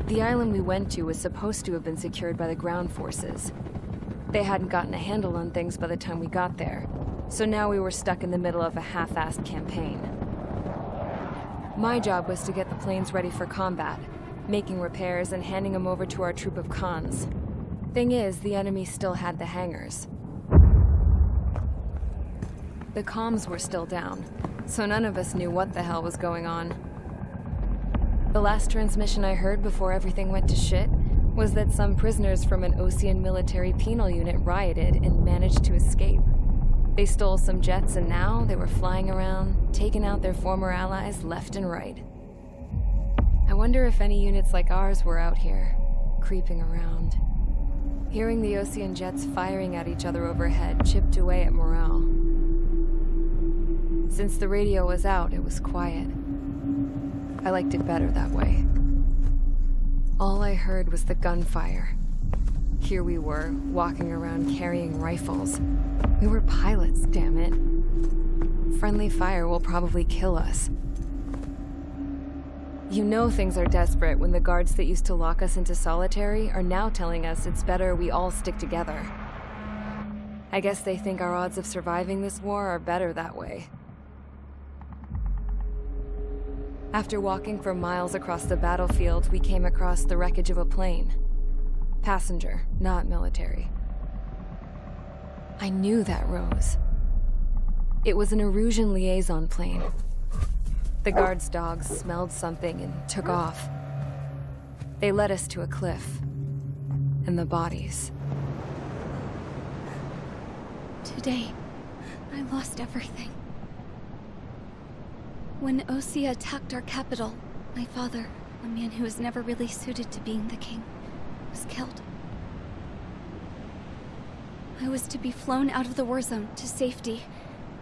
The island we went to was supposed to have been secured by the ground forces. They hadn't gotten a handle on things by the time we got there, so now we were stuck in the middle of a half-assed campaign. My job was to get the planes ready for combat, making repairs and handing them over to our troop of cons. Thing is, the enemy still had the hangars. The comms were still down, so none of us knew what the hell was going on. The last transmission I heard before everything went to shit was that some prisoners from an Osean military penal unit rioted and managed to escape. They stole some jets and now they were flying around, taking out their former allies left and right. I wonder if any units like ours were out here, creeping around. Hearing the Osean jets firing at each other overhead chipped away at morale. Since the radio was out, it was quiet. I liked it better that way. All I heard was the gunfire. Here we were, walking around carrying rifles. We were pilots, damn it. Friendly fire will probably kill us. You know things are desperate when the guards that used to lock us into solitary are now telling us it's better we all stick together. I guess they think our odds of surviving this war are better that way. After walking for miles across the battlefield, we came across the wreckage of a plane. Passenger, not military. I knew that rose. It was an Erusian liaison plane. The guards' dogs smelled something and took off. They led us to a cliff. And the bodies. Today, I lost everything. When Osea attacked our capital, my father, a man who was never really suited to being the king, was killed. I was to be flown out of the war zone to safety,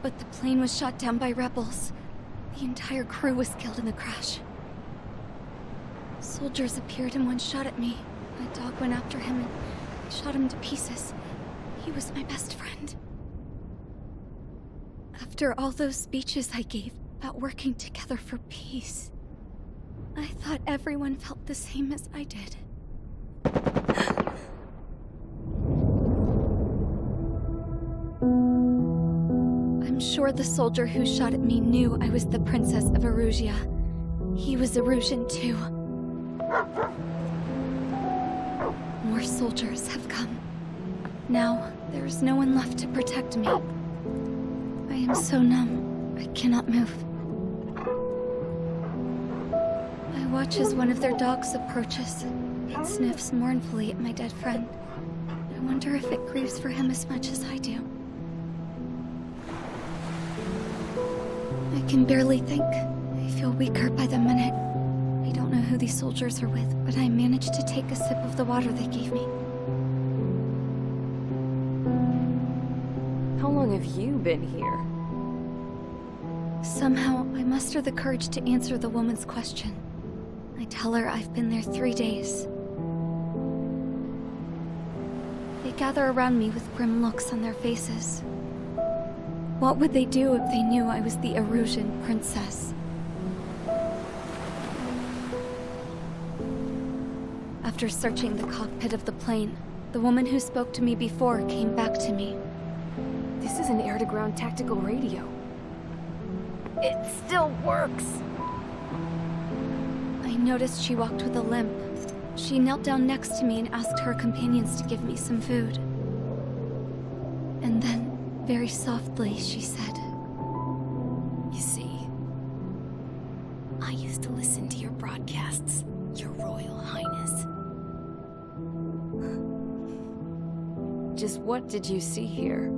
but the plane was shot down by rebels. The entire crew was killed in the crash. Soldiers appeared and one shot at me. My dog went after him and shot him to pieces. He was my best friend. After all those speeches I gave about working together for peace, I thought everyone felt the same as I did. I'm sure the soldier who shot at me knew I was the Princess of Erusia. He was Erusian too. More soldiers have come. Now, there is no one left to protect me. I am so numb, I cannot move. I watch as one of their dogs approaches. It sniffs mournfully at my dead friend. I wonder if it grieves for him as much as I do. I can barely think. I feel weaker by the minute. I don't know who these soldiers are with, but I managed to take a sip of the water they gave me. How long have you been here? Somehow, I muster the courage to answer the woman's question. I tell her I've been there 3 days. They gather around me with grim looks on their faces. What would they do if they knew I was the Erusian princess? After searching the cockpit of the plane, the woman who spoke to me before came back to me. This is an air-to-ground tactical radio. It still works! I noticed she walked with a limp. She knelt down next to me and asked her companions to give me some food. And then, very softly, she said, "You see, I used to listen to your broadcasts, Your Royal Highness." Just what did you see here?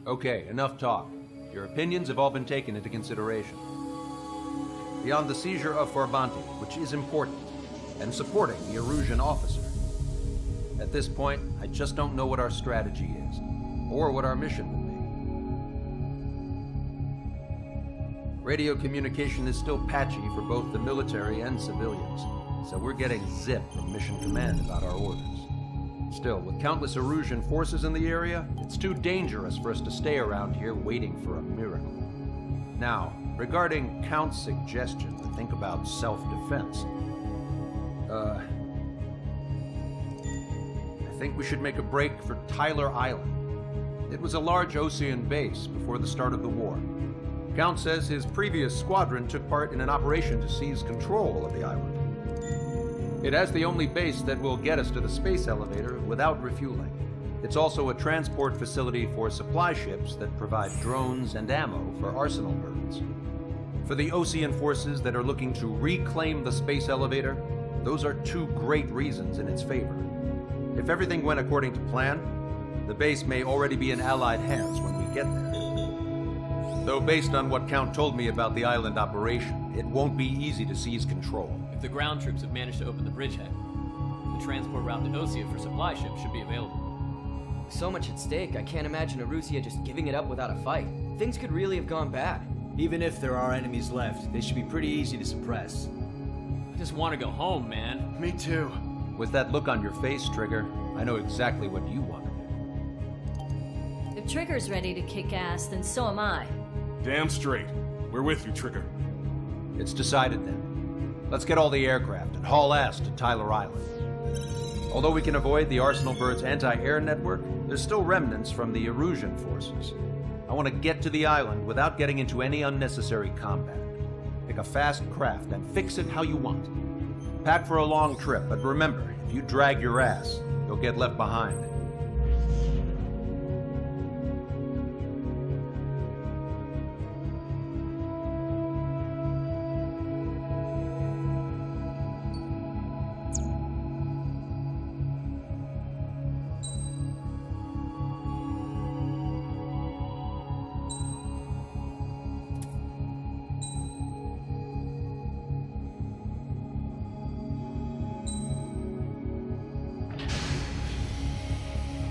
Okay, enough talk. Your opinions have all been taken into consideration. Beyond the seizure of Forbanti, which is important, and supporting the Erusian officer, at this point, I just don't know what our strategy is, or what our mission will be. Radio communication is still patchy for both the military and civilians. so we're getting zip from Mission Command about our orders. Still, with countless Erusian forces in the area, it's too dangerous for us to stay around here waiting for a miracle. Now, regarding Count's suggestion to think about self-defense, I think we should make a break for Tyler Island. It was a large Osean base before the start of the war. Count says his previous squadron took part in an operation to seize control of the island. It has the only base that will get us to the space elevator without refueling. It's also a transport facility for supply ships that provide drones and ammo for arsenal birds. For the Osean forces that are looking to reclaim the space elevator, those are two great reasons in its favor. If everything went according to plan, the base may already be in Allied hands when we get there. Though based on what Count told me about the island operation, it won't be easy to seize control. If the ground troops have managed to open the bridgehead, the transport route to Osea for supply ships should be available. So much at stake, I can't imagine Erusia just giving it up without a fight. Things could really have gone bad. Even if there are enemies left, they should be pretty easy to suppress. I just want to go home, man. Me too. With that look on your face, Trigger, I know exactly what you want to do. If Trigger's ready to kick ass, then so am I. Damn straight. We're with you, Trigger. It's decided then. Let's get all the aircraft and haul ass to Tyler Island. Although we can avoid the Arsenal Bird's anti-air network, there's still remnants from the Erusian forces. I want to get to the island without getting into any unnecessary combat. Pick a fast craft and fix it how you want. Pack for a long trip, but remember, if you drag your ass, you'll get left behind.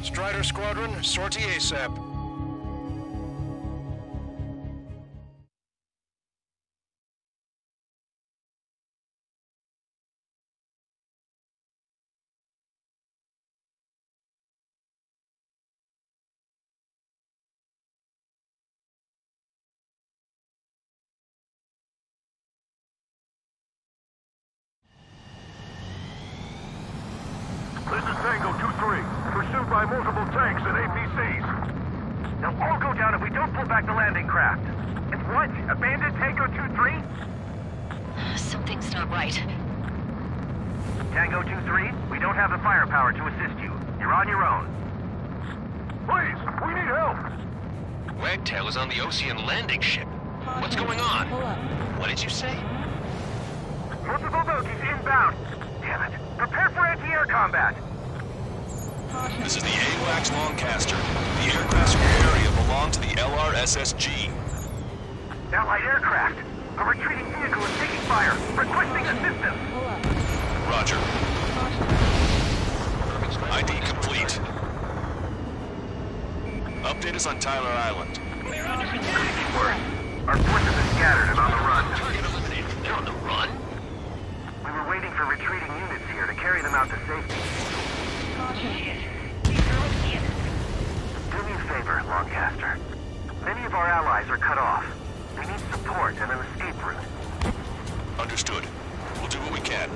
Strider Squadron, sortie ASAP. This is Tango 2-3, pursued by multiple tanks and APCs. They'll all go down if we don't pull back the landing craft. And what? Abandoned Tango 2-3? Something's not right. Tango 2-3, we don't have the firepower to assist you. You're on your own. Please, we need help! Wagtail is on the Osean landing ship. What's going on? What did you say? Multiple bogies inbound. Damn it. Prepare for anti-air combat. This is the AWACS Lancaster. The aircraft's area belong to the LRSSG. Allied aircraft. A retreating vehicle is taking fire. Requesting assistance. Roger. ID complete. Update us on Tyler Island. Worse. Our forces are scattered and on the run. Target eliminated. They're on the run? We were waiting for retreating units here to carry them out to safety. Do me a favor, Lancaster. Many of our allies are cut off. We need support and an escape route. Understood. We'll do what we can.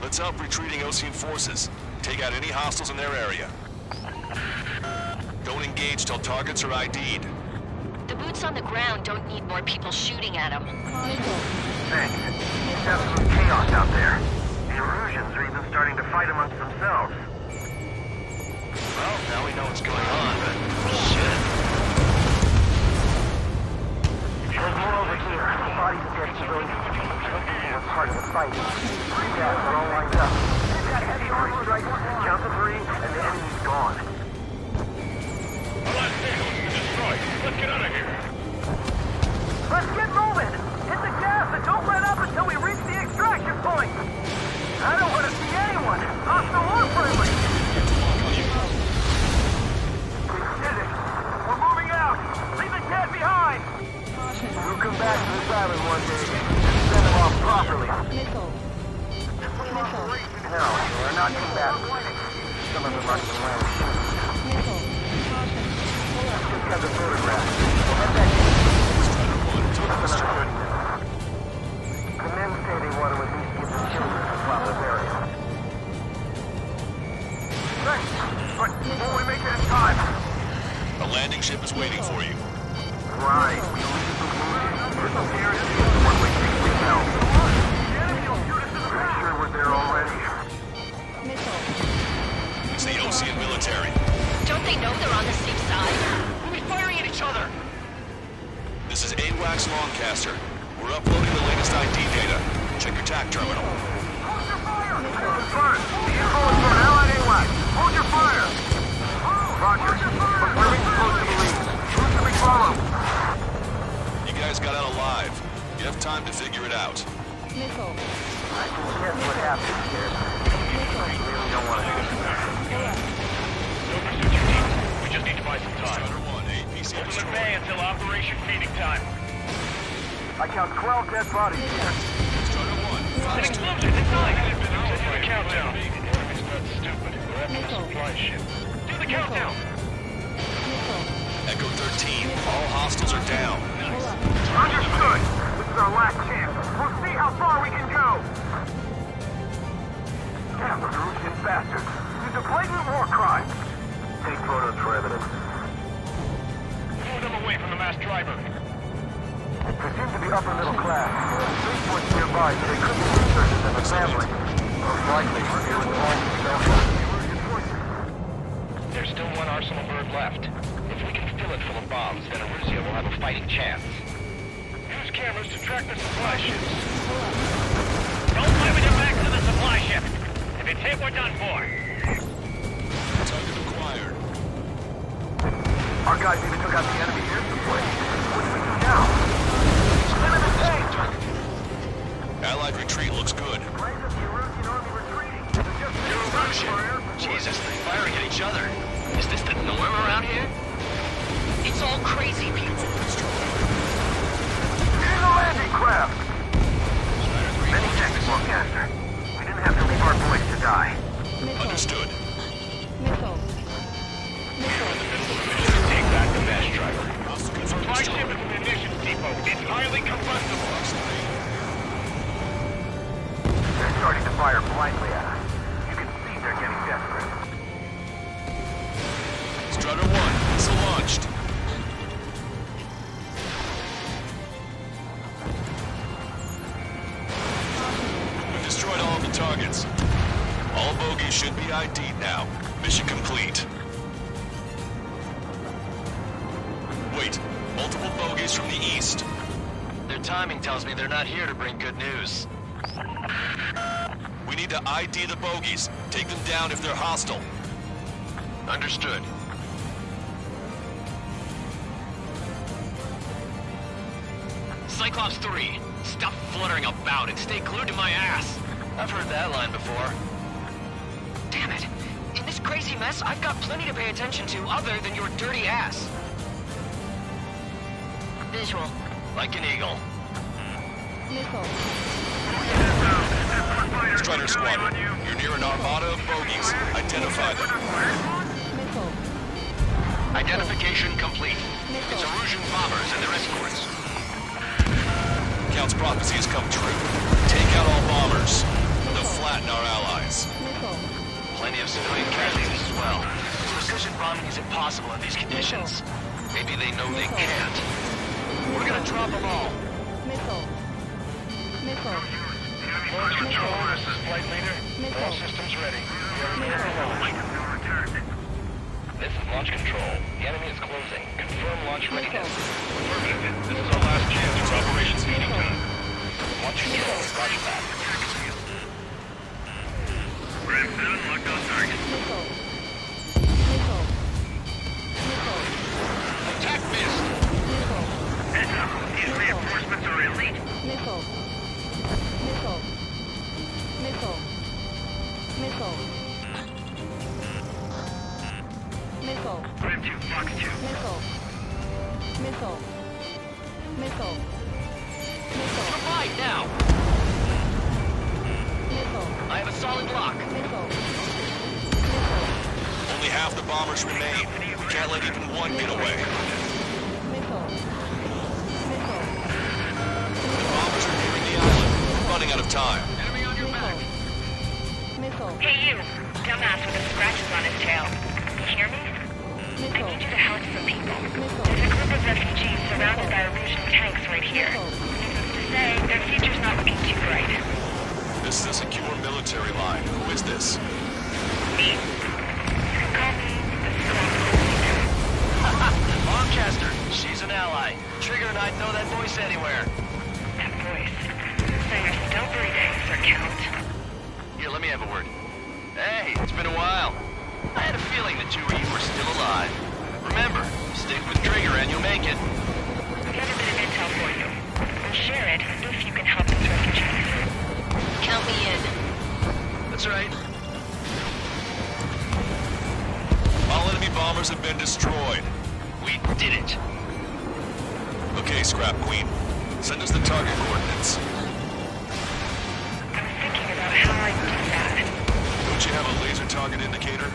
Let's help retreating Osean forces. Take out any hostiles in their area. Don't engage till targets are ID'd. The boots on the ground don't need more people shooting at them. Thanks. It's absolute chaos out there. The Erusians are even starting to fight amongst themselves. Well, now we know what's going on, but shit. There's more over here. Bodies of dead civilians. Some people were part of the fight. Yeah, we're all lined up. Heavy armor strikes, count to 3, and the enemy's gone. The last vehicle's been destroyed. Let's get out of here. Let's get moving! Hit the gas and don't let up until we reach the extraction point! I don't want to see anyone, hostile or friendly! landing ship is waiting for you. Right. There's no guarantee of what we think we know. Pretty sure we're there already. It's the Osean military. Don't they know they're on the safe side? We'll be firing at each other! This is AWACS Longcaster. We're uploading the latest ID data. Check your TAC terminal. Hold your fire! Confirm. The info is from Allied AWACS. Hold your fire! Roger. Confirming close to the lead. Who should we follow? You guys got out alive. You have time to figure it out. I can guess what happened here. I really don't want to do this. We just need to buy some time. Open the bay until Operation Feeding Time. I count 12 dead bodies here. An explosion! It's nice! Do the countdown. It's not stupid. We're after the supply ship. Do the countdown! Echo 13, all hostiles are down. Understood. This is our last chance. We'll see how far we can go. Damn, those Russian bastards. These are blatant war crimes. Take photos for evidence. Move them away from the masked driver. They seem to be upper middle class. Street points nearby, so they could be researchers and a family. Most likely, they would belong to the forces. There's still one arsenal bird left. If we can fill it full of bombs, then Erusea will have a fighting chance. Use cameras to track the supply ships. Don't play with your back to the supply ship. If it's hit, we're done for. Target acquired. Our guys even took out the enemy air supply. What do we do now? Swim in the tank! Allied retreat looks good. Jesus, they're firing at each other. Is this the norm around here? It's all crazy people. In the landing craft! Many thanks, Longcaster. We didn't have to leave our boys to die. Understood. Take back the masked driver. Supply ship is a munitions depot. It's highly combustible. They're starting to fire blindly at us. You can see they're getting desperate. Strutter 1, missile launched. We've destroyed all of the targets. All bogies should be ID'd now. Mission complete. Wait, multiple bogies from the east. Their timing tells me they're not here to bring good news. We need to ID the bogies. Take them down if they're hostile. Understood. Cyclops 3, stop fluttering about and stay glued to my ass. I've heard that line before. Damn it. In this crazy mess, I've got plenty to pay attention to other than your dirty ass. Visual. Like an eagle. Strider Squadron, you're near an armada of bogies. Identify them. Identification complete. It's Erusian bombers and their escorts. Count's prophecy has come true. Take out all bombers. They'll flatten our allies. Plenty of civilian casualties as well. Precision bombing is impossible in these conditions. Maybe they know they can't. We're gonna drop them all. Launch control, this is Flight Leader. All systems ready. This is Launch Control. The enemy is closing. Confirm launch readiness. Affirmative. This is our last chance. It's Operation Feeding Time. Launch Control, roger that. Ram 7, locked on target. Attack missed! Heads up. These reinforcements are elite. Ram 2, Fox 2. Provide now! I have a solid block. Only half the bombers remain. We can't let even one get away. The bombers are nearing the island. We're running out of time. Enemy on your back. Hey you, dumbass with the scratches on his tail. You hear me? I need you to help help some people. There's a group of refugees surrounded by Erusian tanks right here. Needless to say, their future's not looking too bright. This is a secure military line. Who is this? Me. You can call me the Swamp Queen. Longcaster, she's an ally. Trigger and I'd know that voice anywhere. That voice. So you're still breathing, Sir Count. Here, let me have a word. Hey, it's been a while. I had a feeling the two of you were still alive. Remember, stick with Trigger and you'll make it. We have a bit of intel for you. We'll share it if you can help these refugees. Count me in. That's right. All enemy bombers have been destroyed. We did it. Okay, Scrap Queen. Send us the target coordinates. I was thinking about how I'd do that. Don't you have a laser target indicator?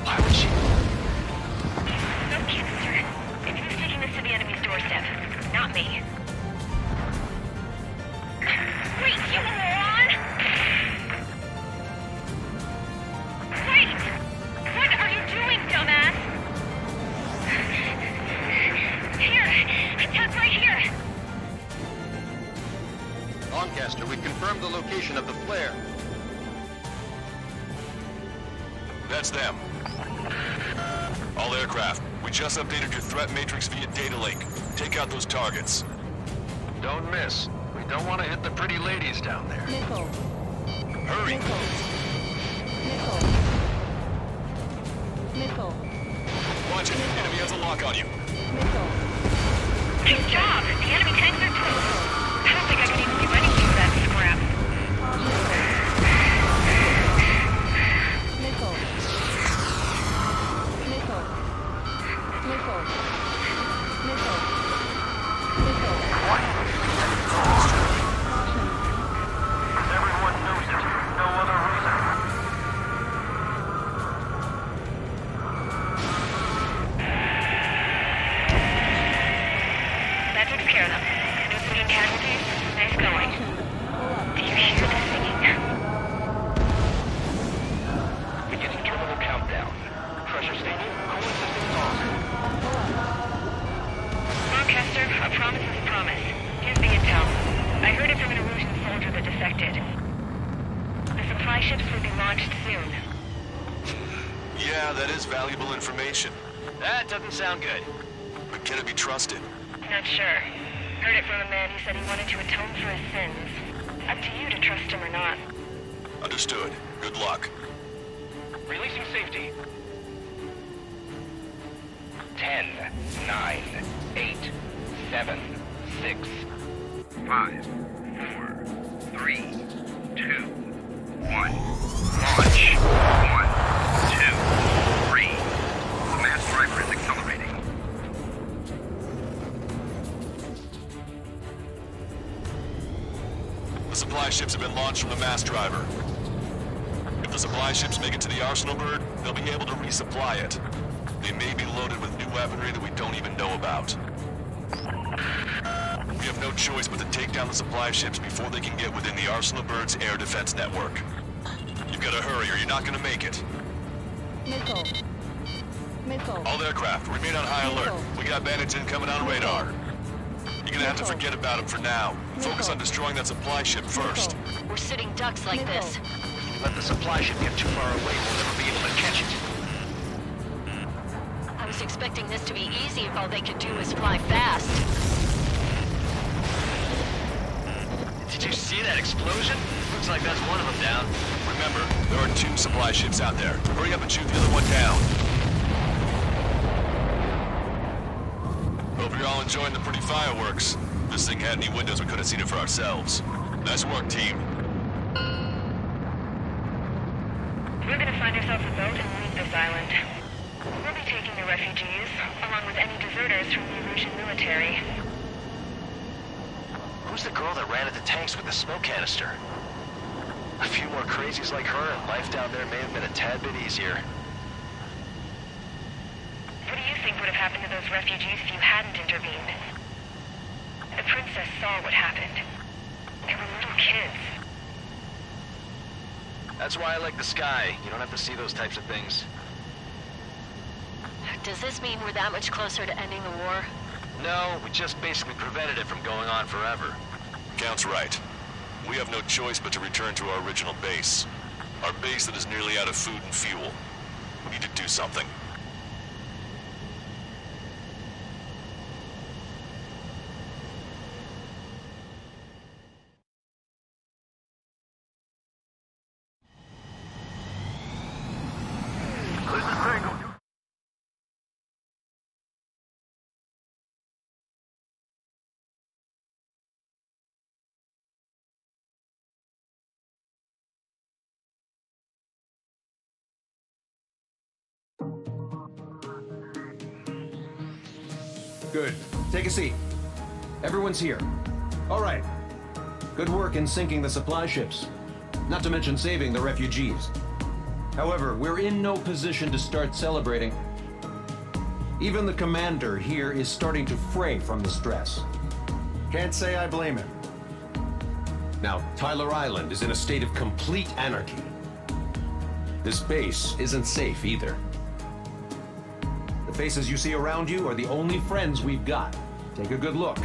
Why would she? No kidding, sir. If you're taking this to the enemy's doorstep, not me. Wait, you moron! Wait! What are you doing, dumbass? Here! Attack right here! Lancaster, we confirmed the location of the flare. That's them. All aircraft, we just updated your threat matrix via data link. Take out those targets. Don't miss. We don't want to hit the pretty ladies down there. Nickel. Hurry! Nickel. Watch it. Enemy has a lock on you. Good job! The enemy tanks are toast. I don't think I could even do anything with that scrap. Nickel. Everyone knows it. No other reason. That takes care of them. No civilian casualties? Nice going. Do you hear the singing? Beginning terminal countdown. Pressure stable, cooling systems on. Lancaster, a promise is a promise. Here's the intel. I heard it from an Erusian soldier that defected. The supply ships will be launched soon. Yeah, that is valuable information. That doesn't sound good. But can it be trusted? Not sure. Heard it from a man who said he wanted to atone for his sins. Up to you to trust him or not. Understood. Good luck. Releasing safety. 10, 9, 8, 7, 6, 5, 4, 3, 2, 1. Launch. 1, 2, 3. The mass driver is accelerating. The supply ships have been launched from the mass driver. If the supply ships make it to the Arsenal Bird, they'll be able to resupply it. They may be loaded with new weaponry that we don't even know about. We have no choice but to take down the supply ships before they can get within the Arsenal Bird's air defense network. You've got to hurry or you're not going to make it. Nickel. All aircraft, remain on high alert. We got bandits incoming on radar. You're gonna have to forget about them for now. Focus on destroying that supply ship first. We're sitting ducks like this. If we let the supply ship get too far away, we'll never be able to catch it. I was expecting this to be easy if all they could do was fly fast. Did you see that explosion? Looks like that's one of them down. Remember, there are 2 supply ships out there. Hurry up and shoot the other one down. Hope you're all enjoying the pretty fireworks. If this thing had any windows, we could have seen it for ourselves. Nice work, team. We're gonna find ourselves a boat and leave this island. We'll be taking the refugees, along with any deserters from the Erusian military. Who's the girl that ran at the tanks with the smoke canister? A few more crazies like her, and life down there may have been a tad bit easier. What do you think would have happened to those refugees if you hadn't intervened? The princess saw what happened. They were little kids. That's why I like the sky. You don't have to see those types of things. Does this mean we're that much closer to ending the war? No, we just basically prevented it from going on forever. Count's right. We have no choice but to return to our original base. Our base that is nearly out of food and fuel. We need to do something. Good. Take a seat. Everyone's here. All right. Good work in sinking the supply ships. Not to mention saving the refugees. However, we're in no position to start celebrating. Even the commander here is starting to fray from the stress. Can't say I blame him. Now, Tyler Island is in a state of complete anarchy. This base isn't safe either. The faces you see around you are the only friends we've got. Take a good look.